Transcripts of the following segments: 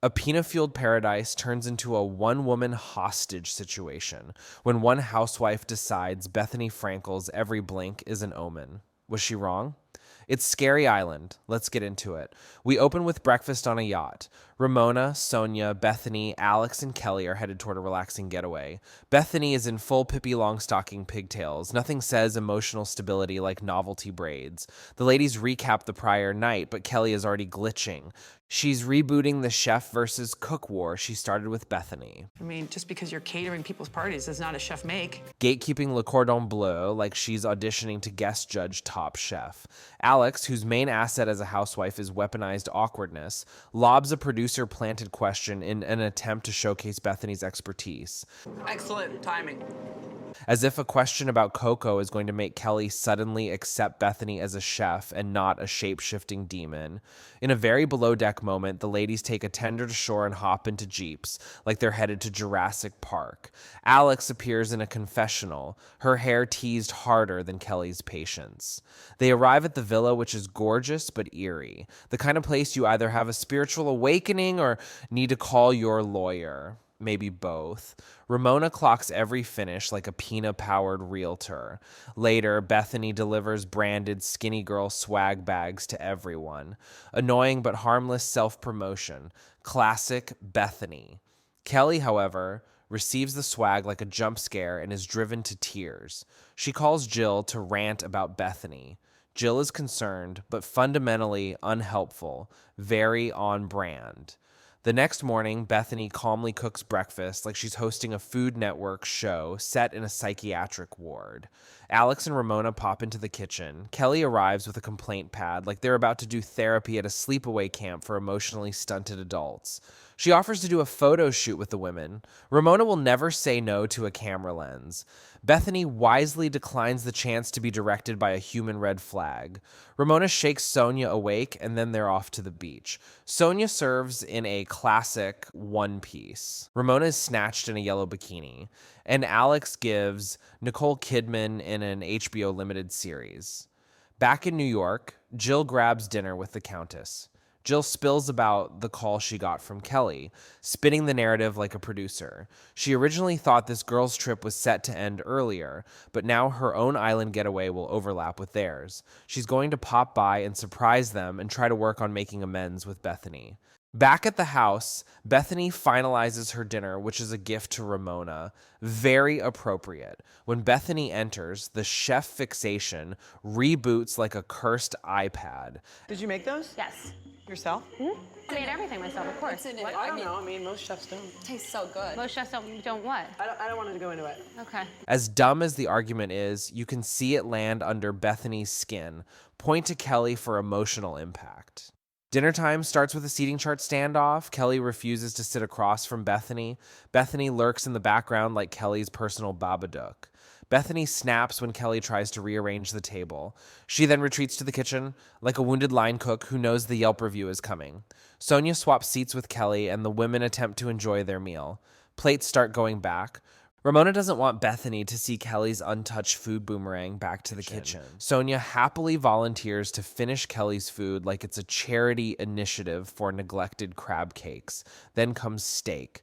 A pinot-fueled paradise turns into a one-woman hostage situation when one housewife decides Bethenny Frankel's every blink is an omen. Was she wrong? It's Scary Island. Let's get into it. We open with breakfast on a yacht. Ramona, Sonia, Bethenny, Alex, and Kelly are headed toward a relaxing getaway. Bethenny is in full Pippi Longstocking pigtails. Nothing says emotional stability like novelty braids. The ladies recap the prior night, but Kelly is already glitching. She's rebooting the chef versus cook war she started with Bethenny. I mean, just because you're catering people's parties does not a chef make. Gatekeeping Le Cordon Bleu like she's auditioning to guest judge Top Chef. Alex, whose main asset as a housewife is weaponized awkwardness, lobs a producer-planted question in an attempt to showcase Bethenny's expertise. Excellent timing. As if a question about Coco is going to make Kelly suddenly accept Bethenny as a chef and not a shape-shifting demon. In a very below-deck moment, the ladies take a tender to shore and hop into Jeeps, like they're headed to Jurassic Park. Alex appears in a confessional, her hair teased harder than Kelly's patience. They arrive at the villa, which is gorgeous but eerie, the kind of place you either have a spiritual awakening or need to call your lawyer. Maybe both. Ramona clocks every finish like a Pina-powered realtor. Later, Bethenny delivers branded Skinnygirl swag bags to everyone. Annoying but harmless self-promotion. Classic Bethenny. Kelly, however, receives the swag like a jump scare and is driven to tears. She calls Jill to rant about Bethenny. Jill is concerned, but fundamentally unhelpful, very on brand. The next morning, Bethenny calmly cooks breakfast like she's hosting a Food Network show set in a psychiatric ward. Alex and Ramona pop into the kitchen. Kelly arrives with a complaint pad like they're about to do therapy at a sleepaway camp for emotionally stunted adults. She offers to do a photo shoot with the women. Ramona will never say no to a camera lens. Bethenny wisely declines the chance to be directed by a human red flag. Ramona shakes Sonia awake, and then they're off to the beach. Sonia serves in a classic one piece. Ramona is snatched in a yellow bikini. And Alex gives Nicole Kidman in an HBO limited series. Back in New York, Jill grabs dinner with the Countess. Jill spills about the call she got from Kelly, spinning the narrative like a producer. She originally thought this girl's trip was set to end earlier, but now her own island getaway will overlap with theirs. She's going to pop by and surprise them and try to work on making amends with Bethenny. Back at the house, Bethenny finalizes her dinner, which is a gift to Ramona. Very appropriate. When Bethenny enters, the chef fixation reboots like a cursed iPad. Did you make those? Yes. Yourself? I made everything myself, of course. I don't know. I mean, most chefs don't. Tastes so good. Most chefs don't what? I don't want to go into it. Okay. As dumb as the argument is, you can see it land under Bethenny's skin. Point to Kelly for emotional impact. Dinner time starts with a seating chart standoff. Kelly refuses to sit across from Bethenny. Bethenny lurks in the background like Kelly's personal Babadook. Bethenny snaps when Kelly tries to rearrange the table. She then retreats to the kitchen like a wounded line cook who knows the Yelp review is coming. Sonia swaps seats with Kelly and the women attempt to enjoy their meal. Plates start going back. Ramona doesn't want Bethenny to see Kelly's untouched food boomerang back to the kitchen. Sonia happily volunteers to finish Kelly's food like it's a charity initiative for neglected crab cakes. Then comes steak.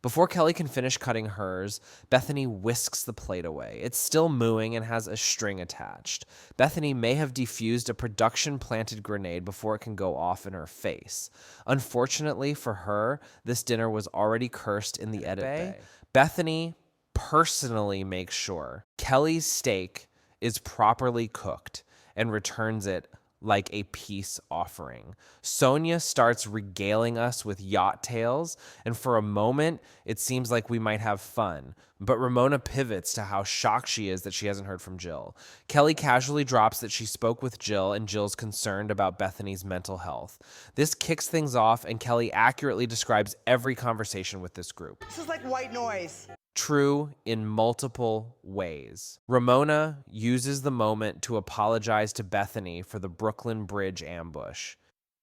Before Kelly can finish cutting hers, Bethenny whisks the plate away. It's still mooing and has a string attached. Bethenny may have defused a production-planted grenade before it can go off in her face. Unfortunately for her, this dinner was already cursed in the edit bay. Bethenny personally makes sure Kelly's steak is properly cooked and returns it like a peace offering. Sonia starts regaling us with yacht tales, and for a moment, it seems like we might have fun. But Ramona pivots to how shocked she is that she hasn't heard from Jill. Kelly casually drops that she spoke with Jill, and Jill's concerned about Bethenny's mental health. This kicks things off, and Kelly accurately describes every conversation with this group. This is like white noise. True in multiple ways. Ramona uses the moment to apologize to Bethenny for the Brooklyn Bridge ambush.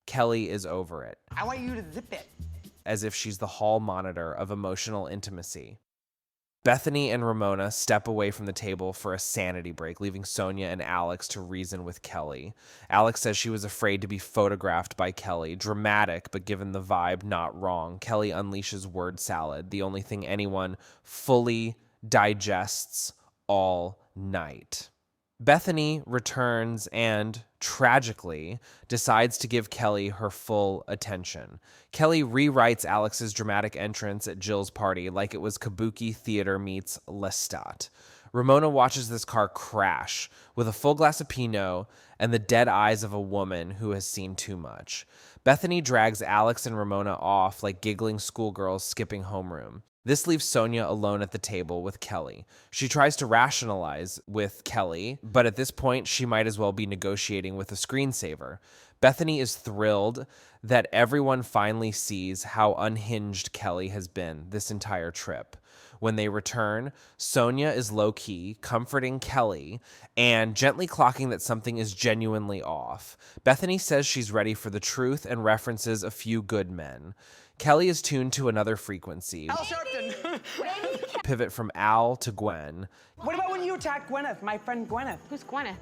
Kelly is over it. I want you to zip it. As if she's the hall monitor of emotional intimacy. Bethenny and Ramona step away from the table for a sanity break, leaving Sonia and Alex to reason with Kelly. Alex says she was afraid to be photographed by Kelly. Dramatic, but given the vibe, not wrong. Kelly unleashes word salad, the only thing anyone fully digests all night. Bethenny returns and, tragically, decides to give Kelly her full attention. Kelly rewrites Alex's dramatic entrance at Jill's party like it was Kabuki theater meets Lestat. Ramona watches this car crash with a full glass of Pinot and the dead eyes of a woman who has seen too much. Bethenny drags Alex and Ramona off like giggling schoolgirls skipping homeroom. This leaves Sonia alone at the table with Kelly. She tries to rationalize with Kelly, but at this point, she might as well be negotiating with a screensaver. Bethenny is thrilled that everyone finally sees how unhinged Kelly has been this entire trip. When they return, Sonia is low-key, comforting Kelly, and gently clocking that something is genuinely off. Bethenny says she's ready for the truth and references a few good men. Kelly is tuned to another frequency. Al Sharpton. Pivot from Al to Gwen. What about when you attacked Gwyneth, my friend Gwyneth? Who's Gwyneth?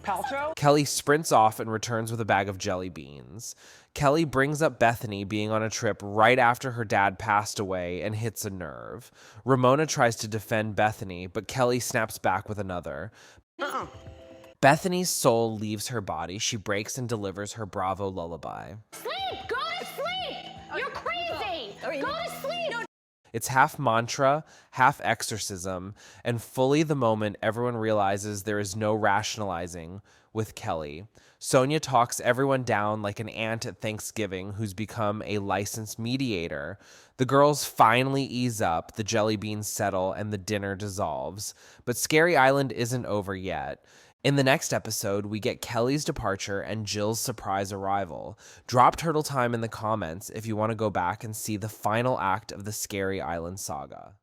Paltrow? Kelly sprints off and returns with a bag of jelly beans. Kelly brings up Bethenny being on a trip right after her dad passed away and hits a nerve. Ramona tries to defend Bethenny, but Kelly snaps back with another. Bethenny's soul leaves her body. She breaks and delivers her Bravo lullaby. Sleep! Go to sleep! You're crazy! Go to sleep! It's half mantra, half exorcism, and fully the moment everyone realizes there is no rationalizing with Kelly. Sonia talks everyone down like an aunt at Thanksgiving who's become a licensed mediator. The girls finally ease up, the jelly beans settle, and the dinner dissolves. But Scary Island isn't over yet. In the next episode, we get Kelly's departure and Jill's surprise arrival. Drop turtle time in the comments if you want to go back and see the final act of the Scary Island saga.